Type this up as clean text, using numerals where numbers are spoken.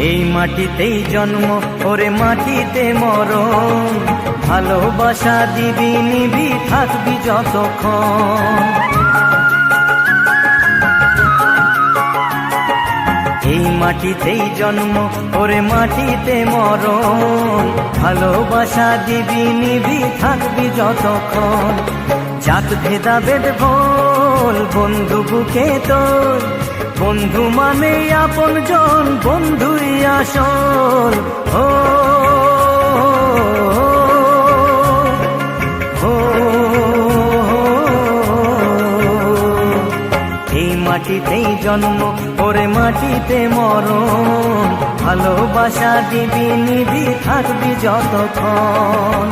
এই মাটিতেই জন্ম ওরে মাটিতে মরণ, ভালোবাসা দিবি নিবি থাকবি যতক্ষণ। এই মাটিতেই জন্ম ওরে মাটিতে মরণ, ভালোবাসা দিবি নিবি থাকবি যতক্ষণ। জাত ভেদাভেদ ভোল বন্ধু বুকে তোর, বন্ধু মানে আপন জন, বন্ধুই আসল। ও এই মাটিতেই জন্ম ওরে মাটিতে মরণ, ভালোবাসা দিবি নিবি থাকবি যতক্ষণ।